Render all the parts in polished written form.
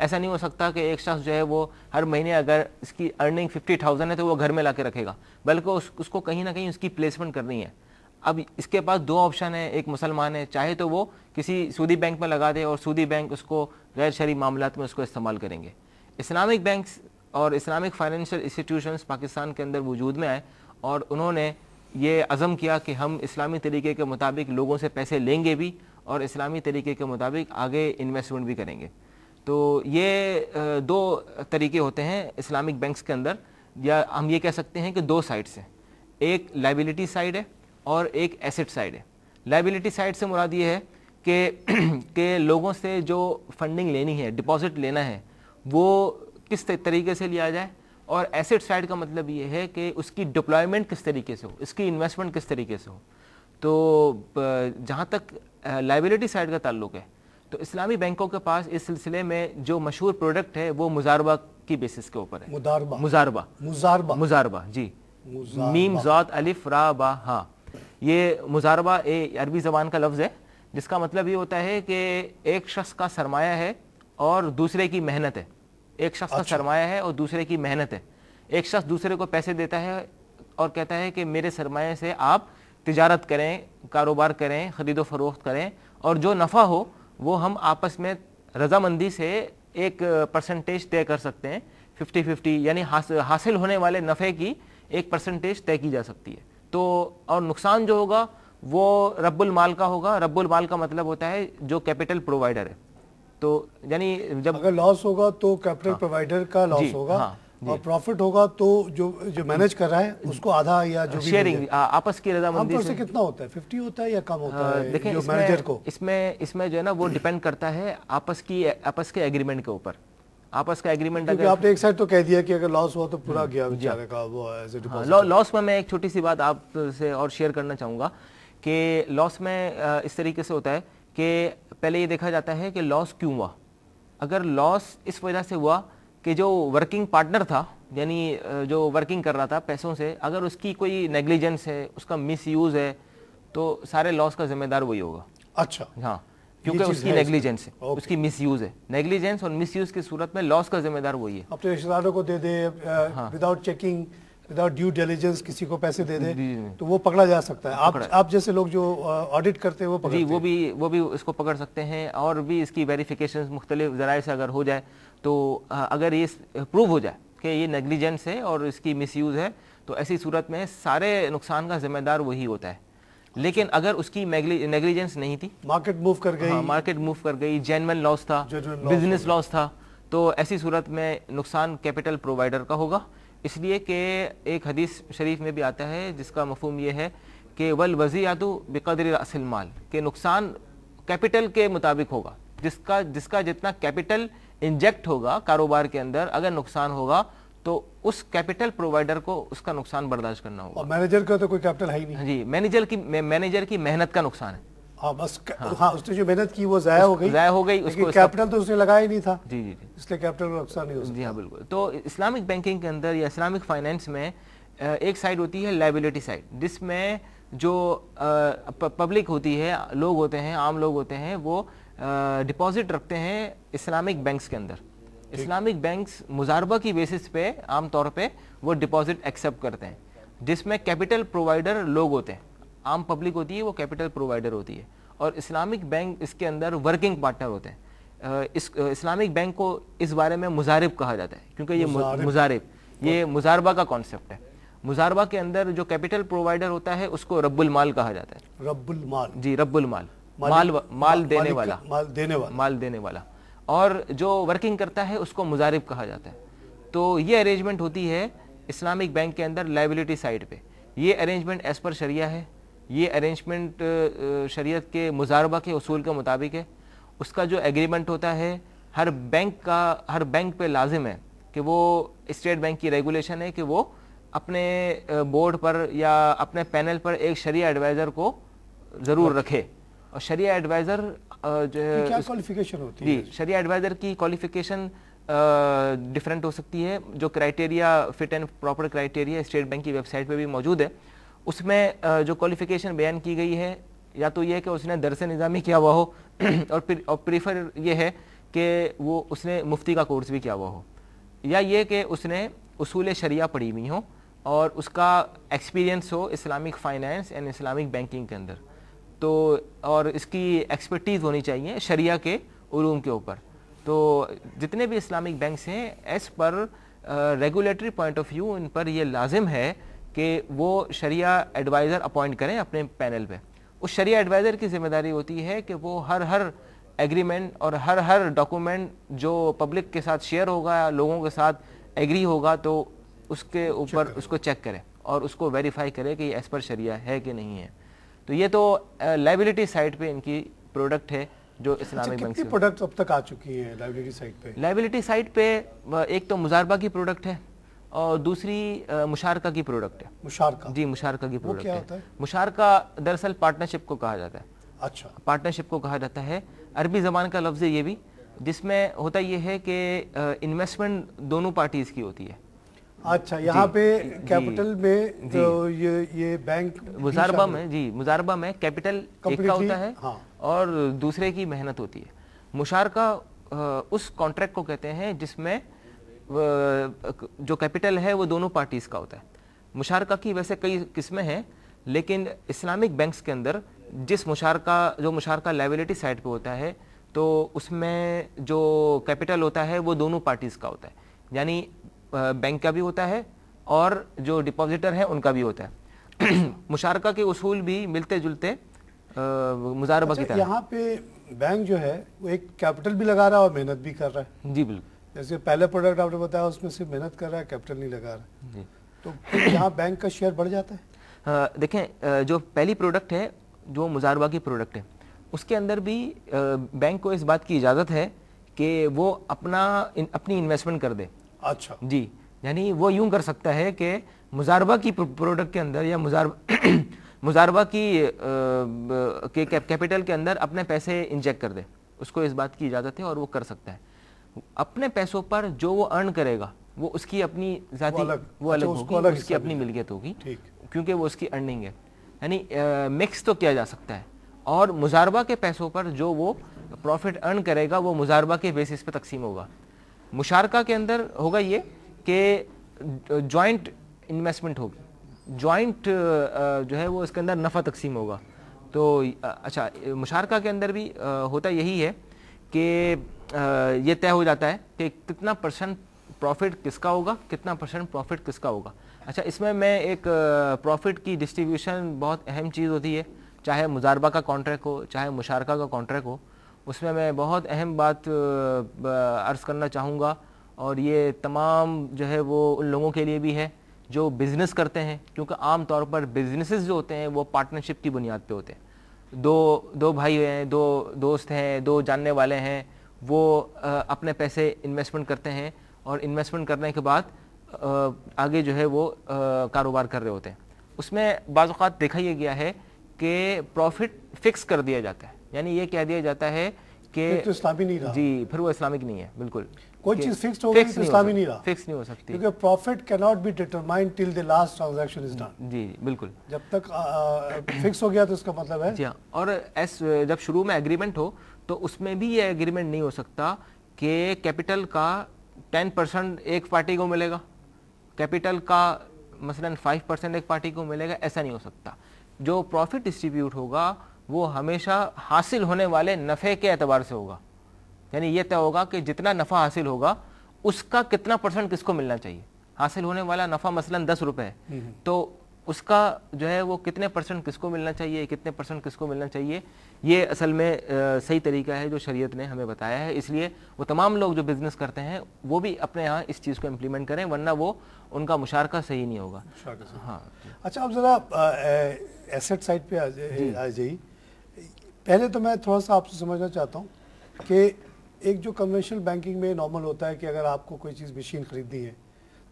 ایسا نہیں ہو سکتا کہ ایک شخص جو ہے وہ ہر مہینے اگر اس کی ارننگ 50,000 ہے تو وہ گھر میں لا کے رکھے گا، بلکہ اس کو کہیں نہ کہیں اس کی پلیسمنٹ کرنی ہے۔ اب اس کے پاس دو آپشن ہے، ایک مسلمان ہے، چاہے تو وہ کسی سودی بینک میں لگا دے اور سودی بینک اس کو غیر شرعی معاملات میں اس کو استعمال کریں گے۔ اسلامک بینکس اور اسلامک فائنینشیل انسٹیٹیوشنز پاکستان کے اندر وجود میں آئے اور انہوں نے یہ عزم کیا کہ ہم اسلامی طریقے کے مطابق لوگوں سے پیسے لیں گے بھی اور اسلامی طریقے کے مطابق آگے انویسٹمنٹ بھی کریں گے۔ تو یہ دو طریقے ہوتے ہیں اسلامک بینکس کے اندر، یا ہم یہ کہہ سکتے ہیں کہ دو سائڈس ہیں، ایک لائبلٹی سائڈ ہے اور ایک ایسٹ سائڈ ہے۔ لائبلٹی سائڈ سے مراد یہ ہے کہ لوگوں سے جو فنڈنگ لینی ہے، ڈپازٹ لینا ہے، وہ کس طریقے سے لیا جائے، اور ایسٹ سائڈ کا مطلب یہ ہے کہ اس کی ڈپلائمنٹ کس طریقے سے ہو، اس کی انویسٹمنٹ کس طریقے سے ہو۔ تو جہاں تک لائبلٹی سائڈ کا تعلق ہے تو اسلامی بینکوں کے پاس اس سلسلے میں جو مشہور پروڈکٹ ہے وہ مزاربہ کی بیسس کے اوپر ہے۔ مزاربہ جی، میم ذات الف را با ہاں، یہ مزاربہ عربی زبان کا لفظ ہے جس کا مطلب یہ ہوتا ہے کہ ایک شخص کا سرمایہ ہے اور دوسرے کی محنت ہے۔ ایک شخص کا سرمایہ ہے اور دوسرے کی محنت ہے۔ ایک شخص دوسرے کو پیسے دیتا ہے اور کہتا ہے کہ میرے سرمایہ سے آپ تجارت کریں، کاروبار کریں، خرید و فروخت کریں، اور جو نفع ہو وہ ہم آپس میں رضامندی سے ایک پرسنٹیج طے کر سکتے ہیں، 50-50، یعنی حاصل ہونے والے نفع کی ایک پرسنٹیج طے کی جا سکتی ہے۔ تو اور نقصان جو ہوگا وہ رب المال کا ہوگا۔ رب المال کا مطلب ہوتا ہے جو کیپٹل پرووائڈر ہے۔ تو یعنی جب اگر لاس ہوگا تو کیپٹل پرووائڈر کا لاس ہوگا، اور پروفٹ ہوگا تو جو مینیج کر رہا ہے اس کو آدھا یا جو شیئرنگ آپس کی رضامندی سے کتنا ہوتا ہے، 50 ہوتا ہے یا کم ہوتا ہے؟ دیکھیں جو مینیجر کو اس میں جو ہے نا وہ ڈیپینڈ کرتا ہے آپس کے ایگریمنٹ کے اوپر۔ آپس کا ایگریمنٹ کیونکہ آپ نے ایک سائڈ تو کہہ دیا کہ اگر لاس ہوا تو پورا گیا بیچارے کا وہ ایز اے ڈپازٹ۔ لاس میں ایک چھوٹی سی بات آپ سے اور شیئر کرنا چاہوں گا کہ لاس میں اس طریقے سے ہوتا ہے کہ پہلے یہ دیکھا جاتا ہے کہ لاس کیوں ہوا۔ اگر لاس اس وجہ سے ہوا کہ جو ورکنگ پارٹنر تھا، یعنی جو ورکنگ کر رہا تھا پیسوں سے، اگر اس کی کوئی نیگلیجنس ہے، اس کا مس یوز ہے، تو سارے لاس کا ذمہ دار وہی ہوگا۔ اچھا، ہاں، کیونکہ اس کی نیگلیجنس ہے، اس کی مس یوز ہے۔ نیگلیجنس اور مس یوز کی صورت میں لاس کا ذمہ دار وہی ہے۔ اپنے رشتہ داروں کو دے دے without checking, without due diligence, کسی کو پیسے دے دے تو وہ پکڑا جا سکتا ہے۔ آپ جیسے لوگ جو آڈٹ کرتے ہیں وہ پکڑتے ہیں، وہ بھی اس کو پکڑ سکتے ہیں، اور بھی اس کی ویریفیکیشن مختلف ذرائع سے اگر ہو جائے تو اگر یہ پروو ہو جائے کہ یہ نیگلیجنس ہے اور اس کی مس یوز ہے تو ایسی صورت میں سارے نقصان کا ذمہ دار وہی ہوتا ہے۔ لیکن اگر اس کی نیگلیجنس نہیں تھی، مارکیٹ موو کر گئی، جینوئن لاس تھا، بزنس لاس تھا، تو ایسی صورت میں نقصان کیپٹل پرووائڈر کا ہوگا۔ اس لیے کہ ایک حدیث شریف میں بھی آتا ہے جس کا مفہوم یہ ہے کہ والوضیعۃ بقدر رأس المال، کہ نقصان کیپٹل کے مطابق ہوگا، جس کا جتنا کیپٹل انجیکٹ ہوگا کاروبار کے اندر، اگر نقصان ہوگا تو اس کیپٹل پرووائڈر کو اس کا نقصان برداشت کرنا ہوگا۔ اور مینیجر کا تو کوئی کیپٹل ہے ہی نہیں۔ جی، مینیجر کی محنت کا نقصان ہے۔ ہاں بس، ہاں اس نے جو محنت کی وہ ضائع ہو گئی، اس کو کیپٹل تو اس نے لگایا ہی نہیں تھا، جی، اس لیے کیپٹل کا نقصان نہیں ہو سکتا۔ جی ہاں بالکل۔ تو اسلامک بینکنگ کے اندر یا اسلامک فائنینس میں ایک سائڈ ہوتی ہے لائبلٹی سائڈ، جس میں جو پبلک ہوتی ہے، لوگ ہوتے ہیں، عام لوگ ہوتے ہیں، وہ ڈپازٹ رکھتے ہیں اسلامک بینکس کے اندر۔ اسلامک بینکس مزاربہ کی بیسس پہ عام طور پہ وہ ڈپازٹ ایکسیپٹ کرتے ہیں، جس میں کیپٹل پرووائڈر لوگ ہوتے ہیں، عام پبلک ہوتی ہے وہ کیپٹل پرووائڈر ہوتی ہے، اور اسلامک بینک اس کے اندر ورکنگ پارٹنر ہوتے ہیں۔ اسلامک بینک کو اس بارے میں مزارب کہا جاتا ہے، کیونکہ یہ مزاربہ کا کانسیپٹ ہے۔ مزاربہ کے اندر جو کیپٹل پرووائڈر ہوتا ہے اس کو رب المال کہا جاتا ہے۔ رب المال، جی، رب المال، مال دینے والا، اور جو ورکنگ کرتا ہے اس کو مزارب کہا جاتا ہے۔ تو یہ ارینجمنٹ ہوتی ہے اسلامک بینک کے اندر لائبلٹی سائڈ پہ۔ یہ ارینجمنٹ ایز پر شریعہ ہے، یہ ارینجمنٹ شریعت کے مزاربہ کے اصول کے مطابق ہے۔ اس کا جو ایگریمنٹ ہوتا ہے ہر بینک پہ لازم ہے کہ وہ، اسٹیٹ بینک کی ریگولیشن ہے کہ وہ اپنے بورڈ پر یا اپنے پینل پر ایک شریعہ ایڈوائزر کو ضرور رکھے، اور شریعہ ایڈوائزر جو ہے کیا کوالیفیکیشن ہوتی ہے؟ جی، شریعہ ایڈوائزر کی کوالیفیکیشن ڈفرینٹ ہو سکتی ہے۔ جو criteria, fit and proper criteria state bank کی ویب سائٹ پہ بھی موجود ہے، اس میں جو کوالیفیکیشن بیان کی گئی ہے یا تو یہ کہ اس نے درس نظامی کیا ہوا ہو، اور پریفر یہ ہے کہ وہ اس نے مفتی کا کورس بھی کیا ہوا ہو، یا یہ کہ اس نے اصول شریعہ پڑھی ہوئی ہوں اور اس کا experience who Islamic finance and Islamic banking کے اندر، تو اور اس کی ایکسپرٹیز ہونی چاہیے شریعہ کے علوم کے اوپر. تو جتنے بھی اسلامک بینکس ہیں as per regulatory point of view ان پر یہ لازم ہے کہ وہ شریعہ ایڈوائزر اپوائنٹ کریں اپنے پینل پہ. اس شریعہ ایڈوائزر کی ذمہ داری ہوتی ہے کہ وہ ہر ایگریمنٹ اور ہر ڈاکومنٹ جو پبلک کے ساتھ شیئر ہوگا یا لوگوں کے ساتھ ایگری ہوگا تو اس کے اوپر اس کو چیک کرے اور اس کو ویریفائی کرے کہ یہ ایز پر شریعہ ہے کہ نہیں ہے. تو یہ تو لائبلٹی سائڈ پہ ان کی پروڈکٹ ہے جو اسلامک بینک سے. کتنی پروڈکٹ اب تک آ چکی ہیں لائبلٹی سائٹ پہ؟ لائبلٹی سائٹ پہ ایک تو مزاربہ کی پروڈکٹ ہے اور دوسری مشارکہ کی پروڈکٹ ہے. مشارکہ؟ جی مشارکہ کی پروڈکٹ کیا ہوتا ہے. ہے؟ مشارکہ دراصل پارٹنرشپ کو کہا جاتا ہے. اچھا، پارٹنرشپ کو کہا جاتا ہے، عربی زبان کا لفظ ہے یہ بھی، جس میں ہوتا یہ ہے کہ انویسٹمنٹ دونوں پارٹیز کی ہوتی ہے. اچھا، یہاں پہ کیپٹل میں جو یہ بینک مزاربہ میں، جی مزاربہ میں کیپٹل ایک کا ہوتا ہے اور دوسرے کی محنت ہوتی ہے. مشارکہ اس کانٹریکٹ کو کہتے ہیں جس میں جو کیپٹل ہے وہ دونوں پارٹیز کا ہوتا ہے. مشارکہ کی ویسے کئی قسمیں ہیں، لیکن اسلامک بینکس کے اندر جو مشارکہ لائبلٹی سائٹ پہ ہوتا ہے تو اس میں جو کیپٹل ہوتا ہے وہ دونوں پارٹیز کا ہوتا ہے، یعنی بینک کا بھی ہوتا ہے اور جو ڈپازیٹر ہیں ان کا بھی ہوتا ہے. مشارکہ کے اصول بھی ملتے جلتے مزاربہ کی طرح. یہاں پہ بینک جو ہے وہ ایک کیپٹل بھی لگا رہا ہے اور محنت بھی کر رہا ہے. جی بالکل. جیسے پہلے پروڈکٹ آپ نے بتایا اس میں صرف محنت کر رہا ہے، کیپٹل نہیں لگا رہا ہے، تو یہاں بینک کا شیئر بڑھ جاتا ہے. دیکھیں جو پہلی پروڈکٹ ہے جو مزاربہ کی پروڈکٹ ہے اس کے اندر بھی بینک کو اس بات کی اجازت ہے کہ وہ اپنی انویسٹمنٹ کر دے. اچھا جی، یعنی وہ یوں کر سکتا ہے کہ مزاربہ کی پروڈکٹ کے اندر یا مزاربہ کی کیپٹل کے اندر اپنے پیسے انجیکٹ کر دے، اس کو اس بات کی اجازت ہے اور وہ کر سکتا ہے. اپنے پیسوں پر جو وہ ارن کرے گا وہ اس کی اپنی ذاتی وہ الگ ہوگی، اس کی اپنی ملکیت ہوگی کیونکہ وہ اس کی ارننگ ہے. یعنی مکس تو کیا جا سکتا ہے، اور مزاربہ کے پیسوں پر جو وہ پروفٹ ارن کرے گا وہ مزاربہ کے بیسس پہ تقسیم ہوگا. مشارکہ کے اندر ہوگا یہ کہ جوائنٹ انویسٹمنٹ ہوگی، جوائنٹ جو ہے وہ اس کے اندر نفع تقسیم ہوگا. تو اچھا، مشارکہ کے اندر بھی ہوتا یہی ہے کہ یہ طے ہو جاتا ہے کہ کتنا پرسنٹ پروفٹ کس کا ہوگا، کتنا پرسنٹ پروفٹ کس کا ہوگا. اچھا، اس میں ایک پروفٹ کی ڈسٹریبیوشن بہت اہم چیز ہوتی ہے، چاہے مزاربہ کا کانٹریکٹ ہو چاہے مشارکہ کا کانٹریکٹ ہو. اس میں بہت اہم بات عرض کرنا چاہوں گا، اور یہ تمام جو ہے وہ ان لوگوں کے لیے بھی ہے جو بزنس کرتے ہیں، کیونکہ عام طور پر بزنسز جو ہوتے ہیں وہ پارٹنرشپ کی بنیاد پہ ہوتے ہیں. دو بھائی ہیں، دو دوست ہیں، دو جاننے والے ہیں، وہ اپنے پیسے انویسٹمنٹ کرتے ہیں اور انویسٹمنٹ کرنے کے بعد آگے جو ہے وہ کاروبار کر رہے ہوتے ہیں. اس میں بعض اوقات دیکھا یہ گیا ہے کہ پروفٹ فکس کر دیا جاتا ہے، یعنی یہ کہہ دیا جاتا ہے کہ اسلامی نہیں رہا. جی، پھر وہ اسلامک نہیں ہے. بالکل، کوئی چیز فکسڈ ہو گئی تو اسلامی نہیں رہا، فکس نہیں ہو سکتی، کیونکہ پروفٹ کی not be determined till the last transaction is done. جی بالکل، جب تک فکس ہو گیا تو اس کا مطلب ہے. جی ہاں، اور جب شروع میں ایگریمنٹ ہو تو اس میں بھی یہ ایگریمنٹ نہیں ہو سکتا کہ کیپٹل کا 10% ایک پارٹی کو ملے گا، کیپٹل کا مثلاً 5% ایک پارٹی کو ملے گا، ایسا نہیں ہو سکتا. جو پروفٹ ڈسٹریبیوٹ ہوگا وہ ہمیشہ حاصل ہونے والے نفع کے اعتبار سے ہوگا، یعنی یہ طے ہوگا کہ جتنا نفع حاصل ہوگا اس کا کتنا پرسنٹ کس کو ملنا چاہیے. حاصل ہونے والا نفع مثلاً 10 روپے ہے تو اس کا جو ہے وہ کتنے پرسنٹ کس کو ملنا چاہیے، کتنے پرسنٹ کس کو ملنا چاہیے. یہ اصل میں صحیح طریقہ ہے جو شریعت نے ہمیں بتایا ہے. اس لیے وہ تمام لوگ جو بزنس کرتے ہیں وہ بھی اپنے یہاں اس چیز کو امپلیمنٹ کریں، ورنہ وہ ان کا مشارکہ صحیح نہیں ہوگا. ہاں، اچھا، اب ذرا ایسٹ سائڈ پہ آ جائیے. پہلے تو میں تھوڑا سا آپ سے سمجھنا چاہتا ہوں کہ ایک جو کنونشنل بینکنگ میں نارمل ہوتا ہے کہ اگر آپ کو کوئی چیز مشین خریدنی ہے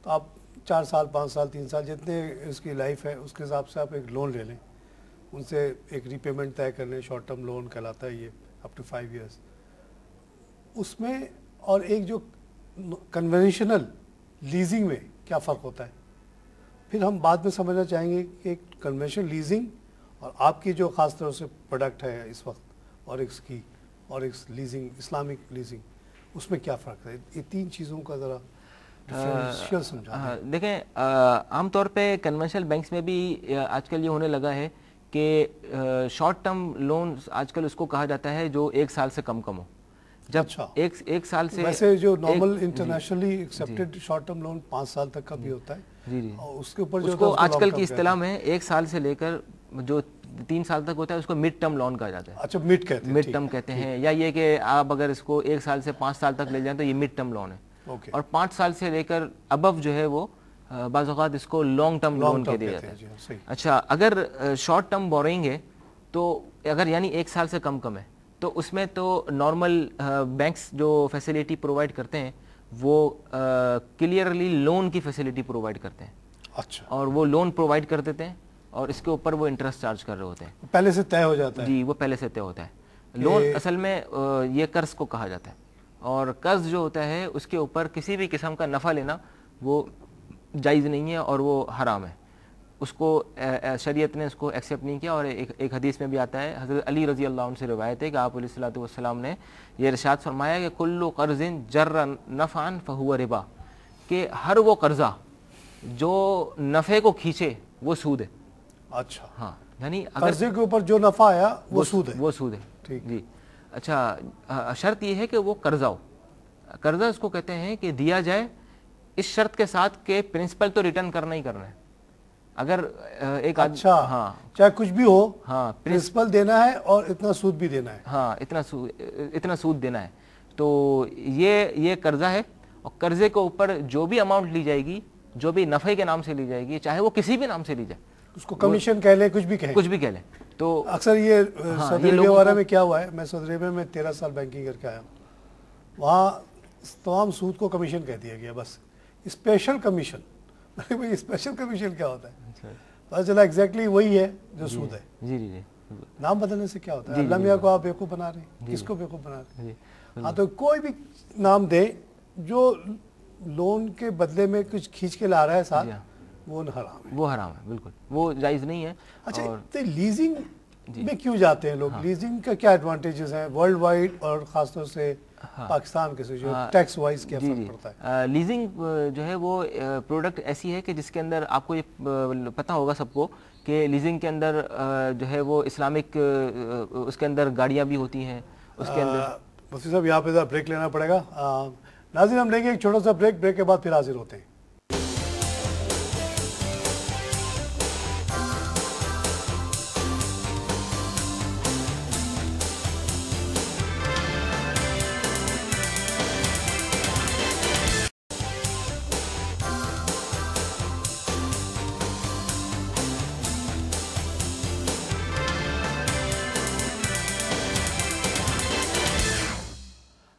تو آپ 4 سال 5 سال 3 سال جتنے اس کی لائف ہے اس کے حساب سے آپ ایک لون لے لیں، ان سے ایک ری پیمنٹ طے کر لیں. شارٹ ٹرم لون کہلاتا ہے یہ، اپ ٹو 5 ایئرس. اس میں اور ایک جو کنونشنل لیزنگ میں کیا فرق ہوتا ہے؟ پھر ہم بعد میں سمجھنا چاہیں گے کہ ایک کنونشنل لیزنگ اور آپ کی جو خاص طور سے پروڈکٹ ہے اس وقت اور ایک لیزنگ اسلامک لیزنگ اس میں کیا فرق ہے؟ یہ تین چیزوں کا ذرا ڈفرینشیل سمجھا دیں۔ دیکھیں عام طور پہ کنونشنل بینکس میں بھی آج کل یہ ہونے لگا ہے کہ شارٹ ٹرم لون آج کل اس کو کہا جاتا ہے جو 1 سال سے کم ہو۔ جب ایک سال سے ویسے جو normal internationally accepted short term loan 5 سال تک کا بھی ہوتا ہے، جی جی، اس کے اوپر جو اس کو آج کل کی اصطلاح میں 1 سال سے لے کر جو 3 سال تک ہوتا ہے اس کو مڈ ٹرم لون کہا جاتا ہے۔ اچھا، مڈ کہتے ہیں، مڈ ٹرم کہتے ہیں، یا یہ کہ آپ اگر اس کو 1 سال سے 5 سال تک لے جائیں تو یہ مڈ ٹرم لون ہے، اور 5 سال سے لے کر ابو جو ہے وہ بعض اوقات اس کو لانگ ٹرم لون کہہ دیا جاتا ہے۔ اچھا، اگر شارٹ ٹرم بورئنگ ہے تو اگر یعنی 1 سال سے کم ہے تو اس میں تو نارمل بینکس جو فیسیلیٹی پرووائڈ کرتے ہیں وہ کلیئرلی لون کی فیسیلیٹی پرووائڈ کرتے ہیں۔ اچھا، اور وہ لون پرووائڈ کر دیتے ہیں اور اس کے اوپر وہ انٹرسٹ چارج کر رہے ہوتے ہیں، پہلے سے طے ہو جاتا ہے۔ جی، وہ پہلے سے طے ہوتا ہے۔ لون اصل میں یہ قرض کو کہا جاتا ہے، اور قرض جو ہوتا ہے اس کے اوپر کسی بھی قسم کا نفع لینا وہ جائز نہیں ہے اور وہ حرام ہے، اس کو شریعت نے اس کو ایکسیپٹ نہیں کیا۔ اور ایک حدیث میں بھی آتا ہے، حضرت علی رضی اللہ عنہ سے روایت ہے کہ آپ علیہ الصلوۃ والسلام نے یہ ارشاد فرمایا کہ کل قرض جر نفعا فہو ربا، کہ ہر وہ قرضہ جو نفع کو کھینچے وہ سود ہے۔ اچھا، ہاں، یعنی قرضے کے اوپر جو نفع آیا وہ سود ہے، وہ سود ہے۔ جی، اچھا، شرط یہ ہے کہ وہ قرضہ ہو۔ قرضہ اس کو کہتے ہیں کہ دیا جائے اس شرط کے ساتھ کہ پرنسپل تو ریٹرن کرنا ہی کرنا ہے۔ اگر ایک اچھا، ہاں، چاہے کچھ بھی ہو، ہاں، پرنسپل دینا ہے اور اتنا سود بھی دینا ہے۔ ہاں، اتنا سود دینا ہے، تو یہ قرضہ ہے۔ اور قرضے کے اوپر جو بھی اماؤنٹ لی جائے گی، جو بھی نفع کے نام سے لی جائے گی، چاہے وہ کسی بھی نام سے لی جائے، اس کو کمیشن کہہ لیں، کچھ بھی کہہ لیں، تو اکثر یہ سعودی عربیہ وغیرہ میں کیا ہوا ہے، میں سعودی عربیہ میں 13 سال بینکنگ کر کے آیا ہوں، وہاں تمام سود کو کمیشن کہہ دیا گیا، بس اسپیشل کمیشن۔ بھائی اسپیشل کمیشن کیا ہوتا ہے؟ پتہ چلا ایگزیکٹلی وہی ہے جو سود ہے۔ جی جی جی، نام بدلنے سے کیا ہوتا ہے؟ اللہ میاں کو آپ بیوقوف بنا رہے ہیں، کس کو بیوقوف بنا رہے ہیں؟ ہاں، تو کوئی بھی نام دیں جو لون کے بدلے میں کچھ کھینچ کے لا رہا ہے ساتھ، وہ حرام ہے، وہ حرام ہے، بالکل وہ جائز نہیں ہے۔ اچھا، تو لیزنگ میں کیوں جاتے ہیں لوگ؟ لیزنگ کا کیا ایڈوانٹیجز ہیں ورلڈ وائڈ اور خاص طور سے پاکستان کے سے جو ٹیکس وائز کیا فرق پڑتا ہے؟ لیزنگ جو ہے وہ پروڈکٹ ایسی ہے کہ جس کے اندر آپ کو یہ پتہ ہوگا سب کو کہ لیزنگ کے اندر جو ہے وہ اسلامک اس کے اندر گاڑیاں بھی ہوتی ہیں، اس کے اندر۔ مفتی صاحب یہاں پہ ذرا بریک لینا پڑے گا، ناظرین ہم لیں گے ایک چھوٹا سا بریک کے بعد پھر حاضر ہوتے ہیں۔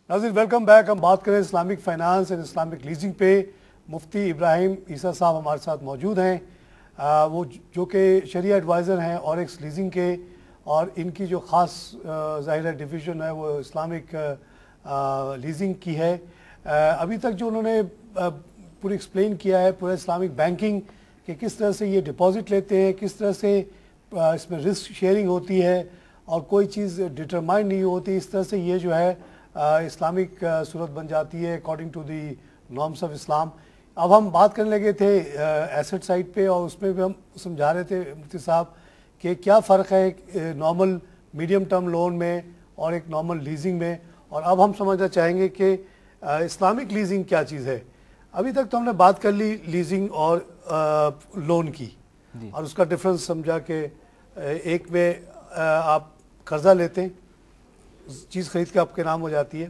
ناظرین ویلکم بیک، ہم بات کریں Islamic finance and Islamic leasing پہ۔ مفتی ابراہیم عیسیٰ صاحب ہمارے ساتھ موجود ہیں، وہ جو کہ شریعہ ایڈوائزر ہیں اور ایکس لیزنگ کے، اور ان کی جو خاص ظاہر ہے ڈویژن ہے وہ اسلامک لیزنگ کی ہے۔ ابھی تک جو انہوں نے پوری ایکسپلین کیا ہے پورا اسلامک بینکنگ، کہ کس طرح سے یہ ڈپازٹ لیتے ہیں، کس طرح سے اس میں رسک شیئرنگ ہوتی ہے اور کوئی چیز ڈٹرمائن نہیں ہوتی، اس طرح سے یہ جو ہے اسلامک صورت بن جاتی ہے according to the norms of Islam. اب ہم بات کرنے لگے تھے ایسٹ سائڈ پہ، اور اس میں بھی ہم سمجھا رہے تھے مفتی صاحب کہ کیا فرق ہے نارمل میڈیم ٹرم لون میں اور ایک نارمل لیزنگ میں، اور اب ہم سمجھنا چاہیں گے کہ اسلامک لیزنگ کیا چیز ہے۔ ابھی تک تو ہم نے بات کر لی لیزنگ اور لون کی، اور اس کا ڈفرنس سمجھا کہ ایک میں آپ قرضہ لیتے ہیں، چیز خرید کے آپ کے نام ہو جاتی ہے،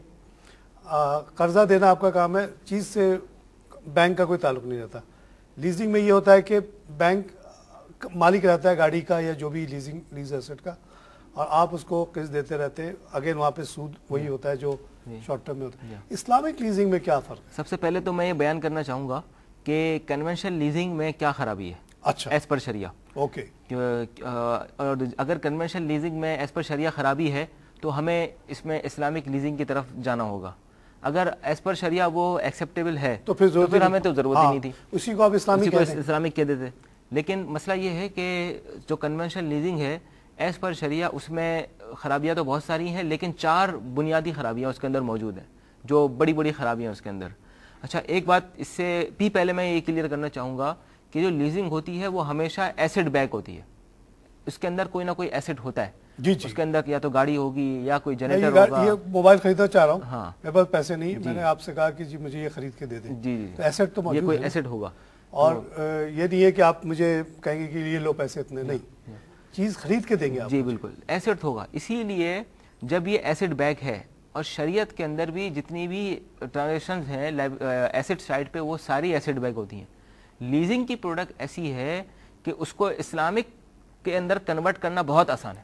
قرضہ دینا آپ کا کام ہے، چیز سے بینک کا کوئی تعلق نہیں رہتا۔ لیزنگ میں یہ ہوتا ہے کہ بینک مالک رہتا ہے گاڑی کا یا جو بھی لیز ایسٹ کا، اور آپ اس کو قسط دیتے رہتے ہیں، اگین وہاں پہ سود وہی ہوتا ہے جو شارٹ ٹرم میں ہوتا ہے۔ اسلامک لیزنگ میں کیا فرق ہے؟ سب سے پہلے تو میں یہ بیان کرنا چاہوں گا کہ کنونشنل لیزنگ میں کیا خرابی ہے اچھا، ایز پر شریعہ۔ اوکے، اور اگر کنونشنل لیزنگ میں ایز پر شریعہ خرابی ہے تو ہمیں اس میں اسلامک لیزنگ کی طرف جانا ہوگا۔ اگر ایز پر شریعہ وہ ایکسیپٹیبل ہے تو پھر ہمیں تو ضرورت ہی نہیں تھی، اسی کو آپ اسلامک کہہ دیتے۔ لیکن مسئلہ یہ ہے کہ جو کنونشنل لیزنگ ہے ایز پر شریعہ، اس میں خرابیاں تو بہت ساری ہیں، لیکن 4 بنیادی خرابیاں اس کے اندر موجود ہیں جو بڑی بڑی خرابیاں اس کے اندر. اچھا ایک بات اس سے پہلے میں یہ کلیئر کرنا چاہوں گا کہ جو لیزنگ ہوتی ہے وہ ہمیشہ ایسٹ بیک ہوتی ہے. اس کے اندر کوئی نہ کوئی ایسٹ ہوتا ہے. جی جی. اس کے اندر یا تو گاڑی ہوگی یا کوئی جنریٹر ہوگا. یہ موبائل خریدنا چاہ رہا ہوں, ہاں میرے پاس پیسے نہیں, میں نے آپ سے کہا کہ جی مجھے یہ خرید کے دے دیں. جی تو ایسٹ تو یہ موجود کوئی ہے ایسٹ ہوگا. اور یہ نہیں ہے کہ آپ مجھے کہیں گے کہ یہ لو پیسے اتنے, نہیں, چیز خرید کے دیں گے آپ. جی بالکل ایسٹ ہوگا. اسی لیے جب یہ ایسٹ بیک ہے, اور شریعت کے اندر بھی جتنی بھی ٹرانزیکشنز ہیں ایسٹ سائڈ پہ وہ ساری ایسٹ بیک ہوتی ہیں. لیزنگ کی پروڈکٹ ایسی ہے کہ اس کو اسلامک کے اندر کنورٹ کرنا بہت آسان ہے,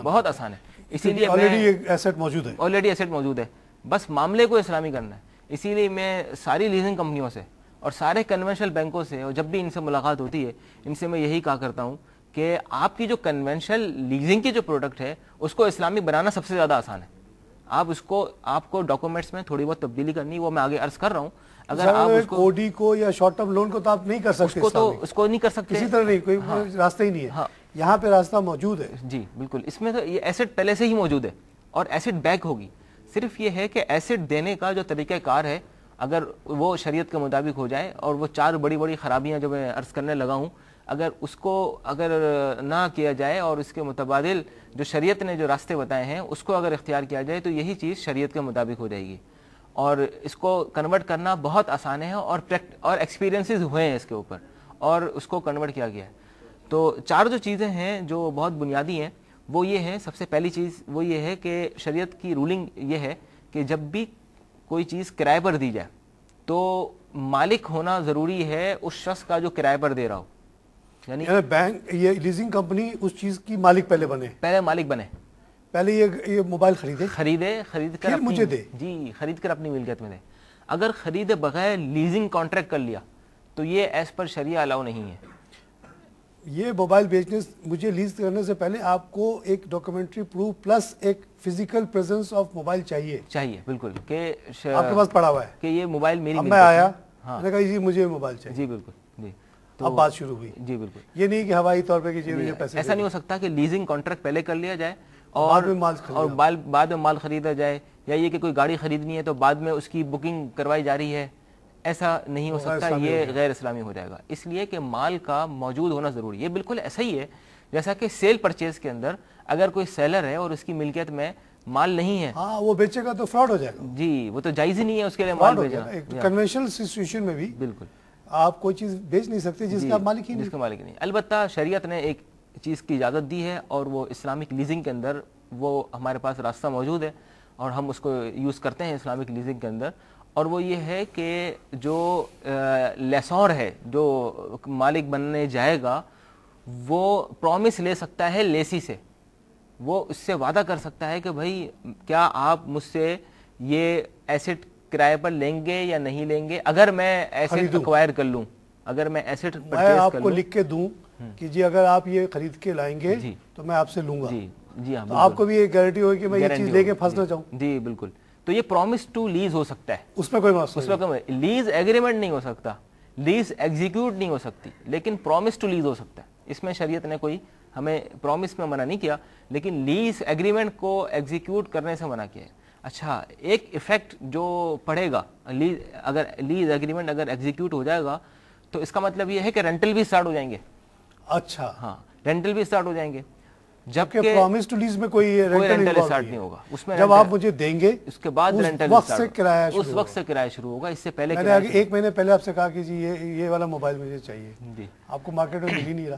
بہت آسان ہے. اسی لیے آلریڈی ایسٹ موجود ہے, آلریڈی ایسٹ موجود ہے, بس معاملے کو اسلامی کرنا ہے. اسی لیے میں ساری لیزنگ کمپنیوں سے اور سارے کنونشنل بینکوں سے, اور جب بھی ان سے ملاقات ہوتی ہے ان سے میں یہی کہا کرتا ہوں کہ آپ کی جو کنونشنل لیزنگ کی جو پروڈکٹ ہے اس کو اسلامک بنانا سب سے زیادہ آسان ہے. آپ کو ڈاکومنٹس میں تھوڑی بہت تبدیلی کرنی, وہ میں آگے عرض کر رہا ہوں. اگر آپ اس کو اوڈی کو یا شارٹ ٹرم لون کو تو آپ نہیں کر سکتے, اس کو نہیں کر سکتے کسی طرح نہیں, کوئی راستہ ہی نہیں ہے. یہاں پہ راستہ موجود ہے. جی بالکل. اس میں تو یہ ایسٹ پہلے سے ہی موجود ہے اور ایسٹ بیک ہوگی. صرف یہ ہے کہ ایسٹ دینے کا جو طریقہ کار ہے اگر وہ شریعت کے مطابق ہو جائے, اور وہ 4 بڑی بڑی خرابیاں جو میں عرض کرنے لگا ہوں اگر اس کو نہ کیا جائے اور اس کے متبادل جو شریعت نے جو راستے بتائے ہیں اس کو اگر اختیار کیا جائے تو یہی چیز شریعت کے مطابق ہو جائے گی. اور اس کو کنورٹ کرنا بہت آسان ہے, اور ایکسپیرینسز ہوئے ہیں اس کے اوپر اور اس کو کنورٹ کیا گیا ہے. تو 4 جو چیزیں ہیں جو بہت بنیادی ہیں وہ یہ ہیں. سب سے پہلی چیز وہ یہ ہے کہ شریعت کی رولنگ یہ ہے کہ جب بھی کوئی چیز کرائے پر دی جائے تو مالک ہونا ضروری ہے اس شخص کا جو کرائے پر دے رہا ہو. یعنی بینک, یہ لیزنگ کمپنی اس چیز کی مالک پہلے مالک بنے, پہلے یہ موبائل خرید کر مجھے دے. جی خرید کر اپنی ملکیت میں دے. اگر خریدے بغیر لیزنگ کانٹریکٹ کر لیا تو یہ ایز پر شریعہ الاؤ نہیں ہے. یہ موبائل بیچنے مجھے لیز کرنے سے پہلے آپ کو ایک ڈاکومنٹری پروف پلس ایک فزیکل پریزنس آف موبائل چاہیے بالکل, کہ آپ کے پاس پڑا ہوا ہے کہ یہ موبائل میری. میں آیا, میں نے کہا جی مجھے موبائل چاہیے. جی بالکل. جی اب بات شروع ہوئی. جی بالکل. یہ نہیں کہ ہوائی طور پہ کہ مجھے پیسے, ایسا نہیں ہو سکتا کہ لیزنگ کانٹریکٹ پہلے کر لیا جائے اور بعد میں مال خریدا جائے, یا یہ کہ کوئی گاڑی خریدنی ہے تو بعد میں اس کی بکنگ کروائی جا رہی ہے. ایسا نہیں ہو سکتا, یہ غیر اسلامی ہو جائے گا. اس لیے کہ مال کا موجود ہونا ضروری ہے. یہ بالکل ایسا ہی ہے جیسا کہ سیل پرچیز کے اندر اگر کوئی سیلر ہے اور اس کی ملکیت میں مال نہیں ہے, وہ بیچے گا تو فراڈ ہو جائے گا. جی وہ تو جائز ہی نہیں ہے اس کے لیے مال بیچنا. کنونشنل سچویشن میں بھی بالکل آپ کوئی چیز بیچ نہیں سکتے جس کا مالک ہی نہیں. البتہ شریعت نے ایک چیز کی اجازت دی ہے اور وہ اسلامک لیزنگ کے اندر وہ ہمارے پاس راستہ موجود ہے اور ہم اس کو یوز کرتے ہیں اسلامک لیزنگ کے اندر. اور وہ یہ ہے کہ جو لیسور ہے, جو مالک بننے جائے گا, وہ پرومس لے سکتا ہے لیسی سے. وہ اس سے وعدہ کر سکتا ہے کہ بھائی کیا آپ مجھ سے یہ ایسٹ کرائے پر لیں گے یا نہیں لیں گے اگر میں ایسٹ ایکوائر کر لوں, اگر میں ایسٹ پرچیز کر لوں. میں آپ کو لکھ کے دوں کہ جی اگر آپ یہ خرید کے لائیں گے تو میں آپ سے لوں گا. جی ہاں, آپ کو بھی یہ گارنٹی ہوگی کہ میں یہ چیز لے کے پھنس نہ جاؤں. جی بالکل. تو یہ پرومس ٹو لیز ہو سکتا ہے, اس میں کوئی مسئلہ نہیں. لیز ایگریمنٹ نہیں ہو سکتا, لیز ایگزیکیوٹ نہیں ہو سکتی, لیکن پرومس ٹو لیز ہو سکتا ہے. اس میں شریعت نے کوئی ہمیں پرومس میں منع نہیں کیا, لیکن لیز ایگریمنٹ کو ایگزیکیوٹ کرنے سے منع کیا ہے. اچھا ایک ایفیکٹ جو پڑے گا اگر لیز ایگریمنٹ اگر ایگزیکیوٹ ہو جائے گا تو اس کا مطلب یہ ہے کہ رینٹل بھی سٹارٹ ہو جائیں گے. اچھا ہاں, رینٹل بھی سٹارٹ ہو جائیں گے, جبکہ پرومس ٹو لیز میں کوئی رینٹل سٹارٹ نہیں ہوگا. اس میں جب آپ مجھے دیں گے اس کے بعد رینٹل وقت سے کرایہ اس وقت سے کرایہ شروع ہوگا. اس سے پہلے میں نے 1 مہینے پہلے آپ سے کہا کہ جی یہ والا موبائل مجھے چاہیے, آپ کو مارکیٹ میں مل ہی نہیں رہا.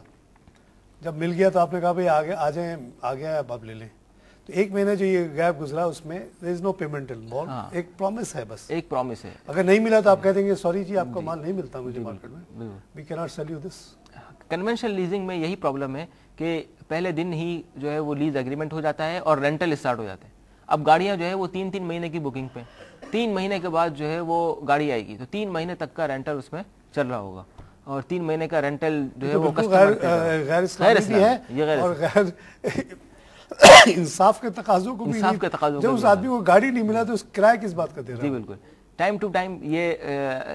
جب مل گیا تو آپ نے کہا بھائی آ جائیں, آ گیا اب آپ لے لیں. تو 1 مہینے جو یہ گیپ گزرا اس میں there is no payment involved, ایک پرومس ہے, بس ایک پرومس ہے. اگر نہیں ملا تو آپ کہہ دیں گے سوری جی آپ کا مال نہیں ملتا مجھے مارکیٹ میں, we cannot sell you this. Conventional leasing میں یہی پرابلم ہے کہ پہلے دن ہی جو ہے وہ لیز ایگریمنٹ ہو جاتا ہے اور رینٹل اسٹارٹ ہو جاتے ہیں. اب گاڑیاں جو ہے وہ 3 مہینے کی بکنگ پہ, 3 مہینے کے بعد جو ہے وہ گاڑی آئے گی تو 3 مہینے تک کا رینٹل اس میں چل رہا ہوگا, اور 3 مہینے کا رینٹل جو ہے وہ غیر اسلامی ہے اور غیر انصاف کے تقاضوں کو بھی. جب اس آدمی کو گاڑی نہیں ملا تو اس کرایہ کس بات کا دے رہا ہے. جی بالکل. ٹائم ٹو ٹائم یہ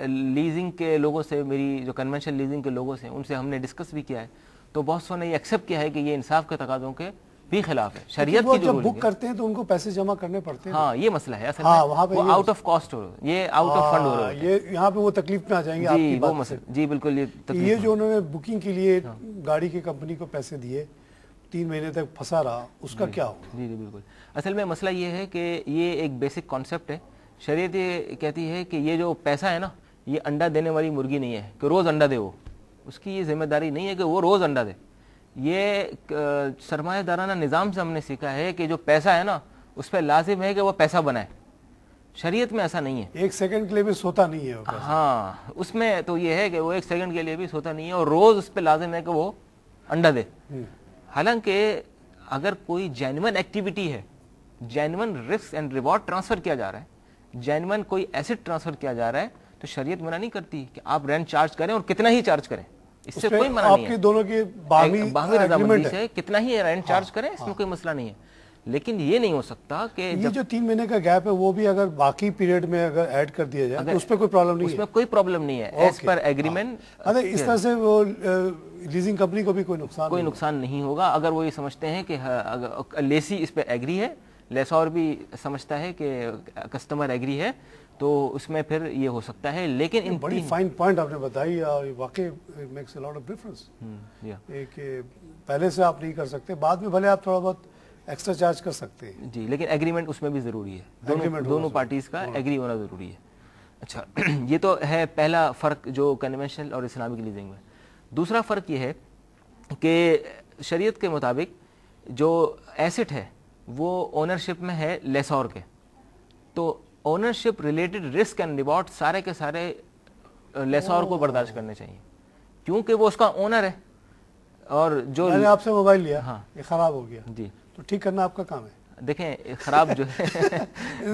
لیزنگ کے لوگوں سے, میری جو کنونشنل لیزنگ کے لوگوں سے, ان سے ہم نے ڈسکس بھی کیا ہے, تو بہت سو نے یہ ایکسیپٹ کیا ہے کہ یہ انصاف کے تقاضوں کے بھی خلاف ہے شریعت وہ کی. جب بک کرتے ہیں تو ان کو پیسے جمع کرنے پڑتے ہیں. ہاں یہ مسئلہ ہے اصل ہاں میں, وہاں پہ وہ آؤٹ آف کاسٹ ہو, یہ آؤٹ آف فنڈ ہو رہا ہے. یہ یہاں پہ وہ تکلیف میں آ جائیں گے آپ کی بات سے. جی بالکل, یہ جو انہوں نے بکنگ کے لیے گاڑی کی کمپنی کو پیسے دیے 3 مہینے تک پھنسا رہا, اس کا کیا ہوگا؟ جی بالکل. اصل میں مسئلہ یہ ہے کہ یہ ایک بیسک کانسیپٹ ہے. شریعت یہ کہتی ہے کہ یہ جو پیسہ ہے نا, یہ انڈا دینے والی مرغی نہیں ہے کہ روز انڈا دے, وہ اس کی یہ ذمہ داری نہیں ہے کہ وہ روز انڈا دے. یہ سرمایہ دارانہ نظام سے ہم نے سیکھا ہے کہ جو پیسہ ہے نا اس پہ لازم ہے کہ وہ پیسہ بنائے. شریعت میں ایسا نہیں ہے. 1 سیکنڈ کے لیے بھی سوتا نہیں ہے وہ پیسہ. ہاں اس میں تو یہ ہے کہ وہ 1 سیکنڈ کے لیے بھی سوتا نہیں ہے اور روز اس پہ لازم ہے کہ وہ انڈا دے. حالانکہ اگر کوئی جینون ایکٹیویٹی ہے, genuine risk and reward transfer کیا جا رہا ہے, جینون کوئی ایسٹ ٹرانسفر کیا جا رہا ہے, تو شریعت منع نہیں کرتی کہ آپ رینٹ چارج کریں اور کتنا ہی چارج کریں. اس سے کوئی منع نہیں ہے. آپ کے دونوں کی باہمی رضامندی سے کتنا ہی رینٹ چارج کریں, اس میں کوئی مسئلہ نہیں ہے. لیکن یہ نہیں ہو سکتا کہ یہ جو 3 مہینے کا گیپ ہے وہ بھی اگر باقی پیریڈ میں اگر ایڈ کر دیا جائے تو اس پہ کوئی پرابلم نہیں ہے. اس میں کوئی پرابلم نہیں ہے ایز پر ایگریمنٹ. اس طرح سے وہ لیزنگ کمپنی کو بھی کوئی نقصان نہیں ہوگا اگر وہ یہ سمجھتے ہیں کہ لیسی اس پہ ایگری ہے, لیسور بھی سمجھتا ہے کہ کسٹمر ایگری ہے, تو اس میں پھر یہ ہو سکتا ہے. لیکن بڑی فائن پوائنٹ آپ نے بتائی اور واقعی makes a lot of difference کہ پہلے سے آپ نہیں کر سکتے, بعد میں بھلے آپ تھوڑا بہت ایکسٹرا چارج کر سکتے ہیں. جی لیکن ایگریمنٹ اس میں بھی ضروری ہے, دونوں پارٹیز کا ایگری ہونا ضروری ہے. اچھا یہ تو ہے پہلا فرق جو کنونشنل اور اسلامک لیزنگ میں. دوسرا فرق یہ ہے کہ شریعت کے مطابق جو ایسٹ ہے وہ اونرشپ میں ہے لیسور کے, تو ownership related risk and reward سارے کے سارے لیسور کو برداشت کرنے چاہیے کیونکہ وہ اس کا اونر ہے. اور جو میں نے آپ سے موبائل لیا, یہ خراب ہو گیا, جی تو ٹھیک کرنا آپ کا کام ہے. دیکھیں خراب جو ہے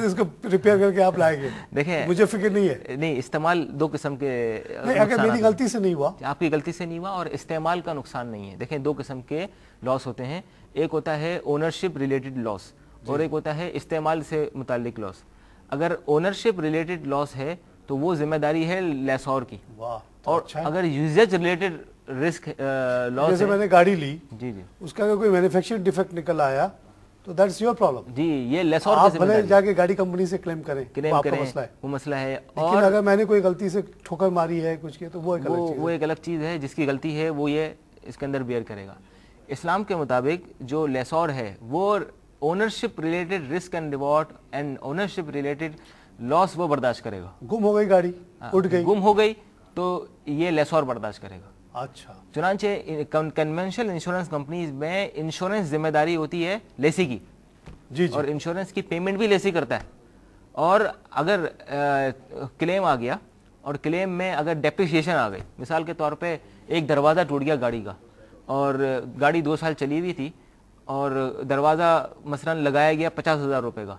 اس کو ریپیئر کر کے آپ لائیں گے, دیکھیں مجھے فکر نہیں ہے. نہیں, استعمال 2 قسم کے, اگر میری غلطی سے نہیں ہوا, آپ کی غلطی سے نہیں ہوا, اور استعمال کا نقصان نہیں ہے. دیکھیں 2 قسم کے لاس ہوتے ہیں, ایک ہوتا ہے اونرشپ ریلیٹڈ لاس اور ایک ہوتا ہے استعمال سے متعلق لاس. اگر اونرشپ ریلیٹڈ لاس ہے تو وہ ذمہ داری ہے لیسور کی, اور اگر یوزیج ریلیٹڈ رسک لاس, جیسے میں نے گاڑی لی, جی جی, اس کا اگر کوئی مینوفیکچرنگ ڈیفیکٹ نکل آیا تو دیٹس یور پرابلم. جی یہ لیسور آپ بھلے جا کے گاڑی کمپنی سے کلیم کریں, وہ مسئلہ ہے. اور اگر میں نے کوئی غلطی سے ٹھوکر ماری ہے کچھ کیا تو وہ ایک الگ چیز ہے, جس کی غلطی ہے وہ یہ اس کے اندر بیئر کرے گا. اسلام کے مطابق جو لیسور ہے وہ ownership related risk and reward and ownership related loss وہ برداشت کرے گا. گم ہو گئی گاڑی, اٹھ گئی, گم ہو گئی تو یہ لیسور برداشت کرے گا. اچھا, چنانچہ کنونشنل انشورنس کمپنیز میں انشورنس ذمہ داری ہوتی ہے لیسی کی, جی اور انشورنس کی پیمنٹ بھی لیسی کرتا ہے. اور اگر کلیم آ گیا اور کلیم میں اگر ڈیپریشیشن آ گئی, مثال کے طور پہ ایک دروازہ ٹوٹ گیا گاڑی کا, اور گاڑی 2 سال چلی ہوئی تھی اور دروازہ مثلا لگایا گیا 50,000 روپے کا,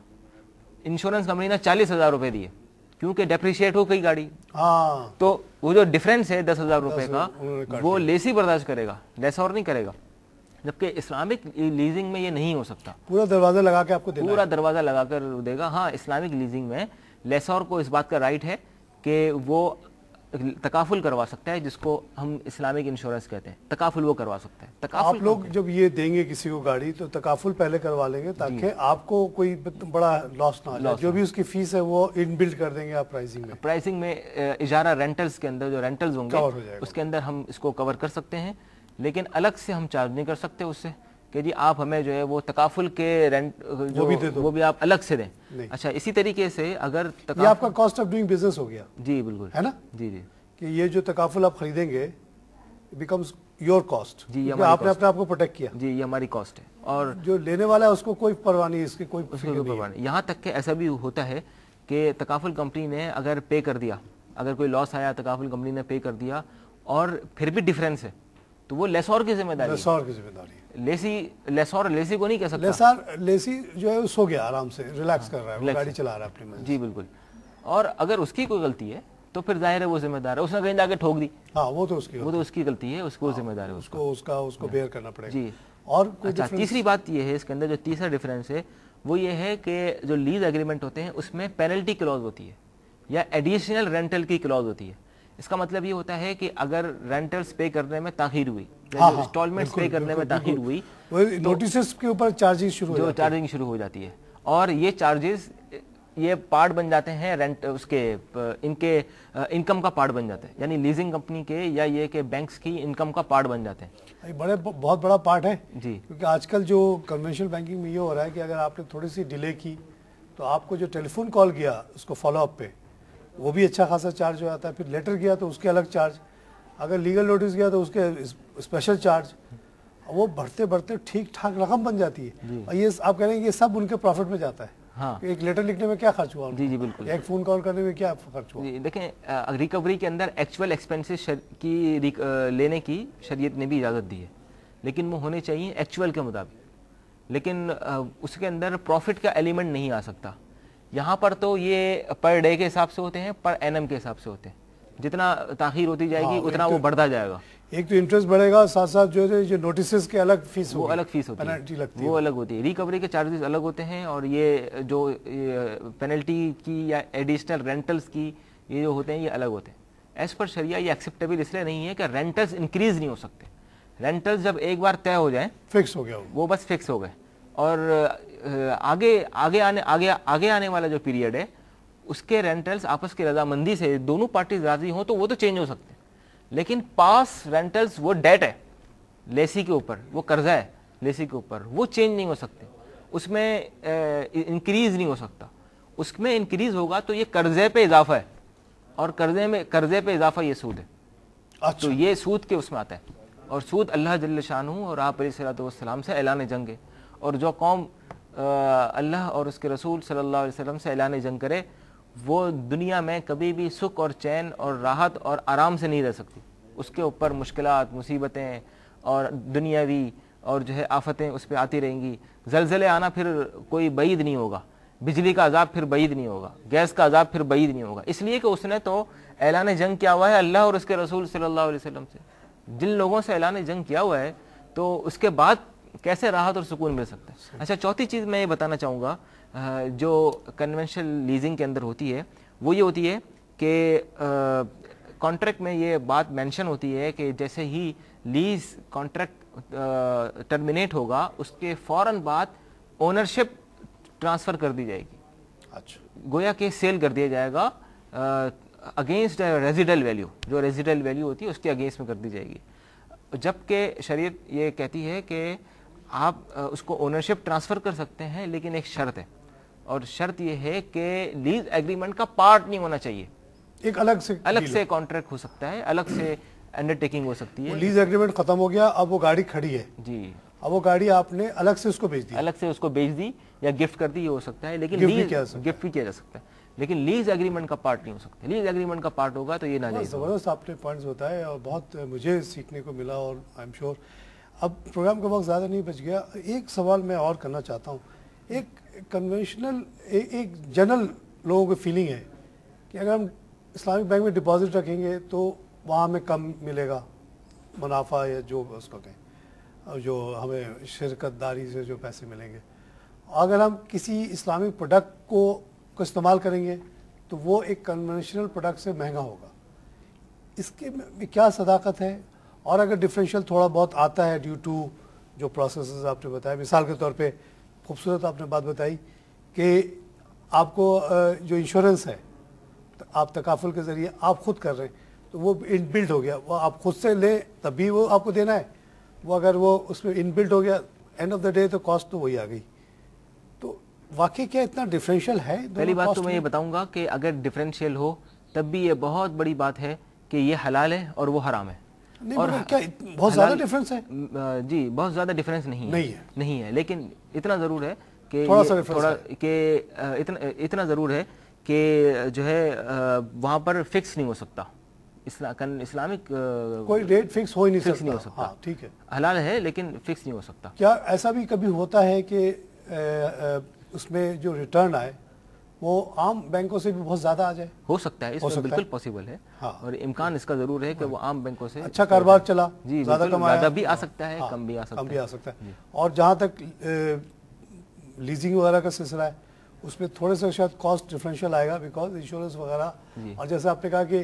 انشورنس کمپنی نے 40,000 روپے دیے کیونکہ ڈیپریشیٹ ہو گئی گاڑی, تو وہ جو ڈفرینس ہے 10,000 روپے کا وہ لیسی برداشت کرے گا, لیسور نہیں کرے گا. جبکہ اسلامک لیزنگ میں یہ نہیں ہو سکتا, پورا دروازہ لگا کے آپ کو پورا دروازہ لگا کر دے گا. ہاں اسلامک لیزنگ میں لیسور کو اس بات کا رائٹ ہے کہ وہ تکافل کروا سکتا ہے, جس کو ہم اسلامک انشورنس کہتے ہیں, تکافل وہ کروا سکتا ہے. آپ لوگ جب یہ دیں گے کسی کو گاڑی تو تکافل پہلے کروا لیں گے تاکہ آپ کو کوئی بڑا لاس نہ ہو, جو بھی اس کی فیس ہے وہ ان بلڈ کر دیں گے آپ پرائسنگ میں اجارہ رینٹلز کے اندر جو رینٹلز ہوں گے اس کے اندر ہم اس کو کور کر سکتے ہیں, لیکن الگ سے ہم چارج نہیں کر سکتے اس سے کہ جی آپ ہمیں جو ہے وہ تکافل کے رینٹ وہ بھی آپ الگ سے دیں. اچھا اسی طریقے سے اگر یہ آپ کا کاسٹ آف ڈوئنگ بزنس ہو گیا, جی بالکل ہے نا, جی جی, کہ یہ جو تکافل آپ خریدیں گے بیکمز یور کاسٹ, جی آپ نے اپنے آپ کو پروٹیکٹ کیا, جی یہ ہماری کاسٹ ہے. اور جو لینے والا ہے اس کو کوئی پرواہ نہیں, اس کی کوئی پرواہ نہیں. یہاں تک کہ ایسا بھی ہوتا ہے کہ تکافل کمپنی نے اگر پے کر دیا, اگر کوئی لاس آیا تکافل کمپنی نے پے کر دیا اور پھر بھی ڈفرینس ہے تو وہ لیسور کی ذمہ داری ہے. لیسی کو نہیں کہہ سکتا. لیسی جو ہے سو گیا آرام سے, ریلیکس کر رہا ہے, گاڑی چلا رہا ہے اپنی مرضی. جی بالکل. اور اگر اس کی کوئی غلطی ہے تو پھر ظاہر ہے وہ ذمہ دار ہے, اس نے کہیں جا کے ٹھوک دی, ہاں وہ تو اس کی غلطی ہے, اس کو ذمہ دار ہے, اس کو بیئر کرنا پڑے گا. جی. اور اچھا تیسری بات یہ ہے اس کے اندر, جو تیسرا ڈفرینس ہے وہ یہ ہے کہ جو لیز ایگریمنٹ ہوتے ہیں اس میں پینلٹی کلوز ہوتی ہے یا ایڈیشنل رینٹل کی کلوز ہوتی ہے. اس کا مطلب یہ ہوتا ہے کہ اگر رینٹلز پے کرنے میں تاخیر ہوئی، انسٹالمنٹس پے کرنے میں تاخیر ہوئی، نوٹسز کے اوپر چارجنگ شروع ہو جاتی ہے، اور یہ چارجز یہ پارٹ بن جاتے ہیں رینٹ اس کے ان کے انکم کا پارٹ بن جاتے ہیں، یعنی لیزنگ کمپنی کے یا یہ کہ بینکس کی انکم کا پارٹ بن جاتے ہیں۔ بہت بڑا پارٹ ہے جی، کیونکہ آج کل جو کنونشنل بینکنگ میں یہ ہو رہا ہے کہ اگر آپ نے تھوڑی سی ڈیلے کی تو آپ کو جو ٹیلی فون کال کیا اس کو فالو اپ پہ وہ بھی اچھا خاصا چارج ہو جاتا ہے، پھر لیٹر گیا تو اس کے الگ چارج، اگر لیگل نوٹس گیا تو اس کے اسپیشل چارج، وہ بڑھتے بڑھتے ٹھیک ٹھاک رقم بن جاتی ہے، اور یہ آپ کہہ رہے ہیں کہ یہ سب ان کے پروفٹ میں جاتا ہے۔ ہاں، ایک لیٹر لکھنے میں کیا خرچ ہوا؟ جی بالکل، ایک فون کال کرنے میں کیا خرچ ہوا؟ دیکھیں ریکوری کے اندر ایکچوئل ایکسپینسز کی لینے کی شریعت نے بھی اجازت دی ہے، لیکن وہ ہونے چاہیے ایکچوئل کے مطابق، لیکن اس کے اندر پروفٹ کا ایلیمنٹ نہیں آ سکتا۔ یہاں پر تو یہ پر ڈے کے حساب سے ہوتے ہیں، پر اینم کے حساب سے ہوتے ہیں، جتنا تاخیر ہوتی جائے گی اتنا وہ بڑھتا جائے گا۔ ایک تو انٹرسٹ بڑھے گا، ساتھ ساتھ جو ہے نوٹسز کے الگ فیس، وہ الگ فیس ہوتی ہے، وہ الگ ہوتی ہے، ریکوری کے چارجز الگ ہوتے ہیں، اور یہ جو پینلٹی کی یا ایڈیشنل رینٹلز کی یہ جو ہوتے ہیں یہ الگ ہوتے ہیں۔ ایز پر شریعہ یہ ایکسیپٹیبل اس لیے نہیں ہے کہ رینٹلز انکریز نہیں ہو سکتے، رینٹلز جب ایک بار طے ہو جائیں فکس ہو گیا وہ بس فکس ہو گئے، اور آگے آنے والا جو پیریڈ ہے اس کے رینٹلز آپس کی رضامندی سے دونوں پارٹیز راضی ہوں تو وہ تو چینج ہو سکتے ہیں، لیکن پاس رینٹلز وہ ڈیٹ ہے لیسی کے اوپر، وہ قرضہ ہے لیسی کے اوپر، وہ چینج نہیں ہو سکتے، اس میں انکریز نہیں ہو سکتا۔ اس میں انکریز ہوگا تو یہ قرضے پہ اضافہ ہے، اور قرضے پہ اضافہ یہ سود ہے، تو یہ سود کے اس میں آتا ہے، اور سود اللہ جل شانہ اور آپ علیہ الصلوۃ والسلام سے اعلان جنگ ہے، اور جو قوم اللہ اور اس کے رسول صلی اللہ علیہ وسلم سے اعلان جنگ کرے وہ دنیا میں کبھی بھی سکھ اور چین اور راحت اور آرام سے نہیں رہ سکتی، اس کے اوپر مشکلات، مصیبتیں اور دنیاوی اور جو ہے آفتیں اس پہ آتی رہیں گی، زلزلے آنا پھر کوئی بعید نہیں ہوگا، بجلی کا عذاب پھر بعید نہیں ہوگا، گیس کا عذاب پھر بعید نہیں ہوگا، اس لیے کہ اس نے تو اعلان جنگ کیا ہوا ہے اللہ اور اس کے رسول صلی اللہ علیہ وسلم سے۔ جن لوگوں سے اعلان جنگ کیا ہوا ہے تو اس کے بعد کیسے راحت اور سکون مل سکتا ہے؟ اچھا، چوتھی چیز میں یہ بتانا چاہوں گا جو کنونشنل لیزنگ کے اندر ہوتی ہے وہ یہ ہوتی ہے کہ کانٹریکٹ میں یہ بات مینشن ہوتی ہے کہ جیسے ہی لیز کانٹریکٹ ٹرمینیٹ ہوگا اس کے فوراً بعد اونرشپ ٹرانسفر کر دی جائے گی، اچھا، گویا کہ سیل کر دیا جائے گا اگینسٹ ریزیڈل ویلیو، جو ریزیڈل ویلیو ہوتی ہے اس کے اگینسٹ میں کر دی جائے گی، جبکہ شریعت یہ کہتی ہے کہ آپ اس کو اونرشپ ٹرانسفر کر سکتے ہیں، لیکن ایک شرط ہے، اور شرط یہ ہے کہ لیز ایگریمنٹ کا پارٹ نہیں ہونا چاہیے، ایک الگ سے کانٹریکٹ ہو سکتا ہے، الگ سے انڈر ٹیکنگ ہو سکتی ہے۔ لیز ایگریمنٹ ختم ہو گیا، اب وہ گاڑی کھڑی ہے، جی، اب وہ گاڑی آپ نے الگ سے اس کو بیچ دی، یا گفٹ کر دی، یہ ہو سکتا ہے، لیکن گفٹ بھی کیا جا سکتا ہے، لیکن لیز ایگریمنٹ کا پارٹ نہیں ہو سکتا۔ لیز ایگریمنٹ کا پارٹ ہوگا تو یہ ناجائز ہوگا۔ زبردست آپ نے پوائنٹس بتائے اور بہت مجھے سیکھنے کو ملا، اور آئی ایم شیور اب پروگرام کا وقت زیادہ نہیں بچ گیا، ایک سوال میں اور کرنا چاہتا ہوں۔ ایک کنونشنل ایک جنرل لوگوں کی فیلنگ ہے کہ اگر ہم اسلامک بینک میں ڈپازٹ رکھیں گے تو وہاں ہمیں کم ملے گا منافع، یا جو اس کو کہیں جو ہمیں شرکت داری سے جو پیسے ملیں گے، اگر ہم کسی اسلامک پروڈکٹ کو استعمال کریں گے تو وہ ایک کنونشنل پروڈکٹ سے مہنگا ہوگا، اس کے میں کیا صداقت ہے؟ اور اگر ڈفرینشیل تھوڑا بہت آتا ہے ڈیو ٹو جو پروسیسز آپ نے بتایا، مثال کے طور پہ خوبصورت آپ نے بات بتائی کہ آپ کو جو انشورنس ہے آپ تکافل کے ذریعے آپ خود کر رہے ہیں تو وہ ان بلڈ ہو گیا، وہ آپ خود سے لیں تب بھی وہ آپ کو دینا ہے، وہ اگر وہ اس میں ان بلڈ ہو گیا اینڈ آف دا ڈے تو کاسٹ تو وہی آ گئی۔ تو واقعی کیا اتنا ڈفرینشیل ہے؟ پہلی بات تو میں یہ بتاؤں گا کہ اگر ڈفرینشیل ہو تب بھی یہ بہت بڑی بات ہے کہ یہ حلال ہے اور وہ حرام ہے، اور کیا بہت زیادہ ڈفرینس ہے؟ جی بہت زیادہ ڈفرینس نہیں ہے، لیکن اتنا ضرور ہے کہ اتنا ضرور ہے کہ جو ہے وہاں پر فکس نہیں ہو سکتا، اسلامک کوئی ریٹ فکس ہو ہی نہیں سکتا، ٹھیک ہے، حلال ہے لیکن فکس نہیں ہو سکتا۔ کیا ایسا بھی کبھی ہوتا ہے کہ اس میں جو ریٹرن آئے وہ عام بینکوں سے بھی بہت زیادہ آ جائے؟ ہو سکتا ہے، اس میں بالکل پاسبل ہے، اور امکان اس کا ضرور ہے کہ وہ عام بینکوں سے اچھا کاروبار چلا، جی زیادہ بھی آ سکتا ہے، کم بھی آ سکتا ہے۔ اور جہاں تک لیزنگ وغیرہ کا سلسلہ ہے اس میں تھوڑے سے شاید کاسٹ ڈفرینشیل آئے گا بیکاز انشورنس وغیرہ، اور جیسے آپ نے کہا کہ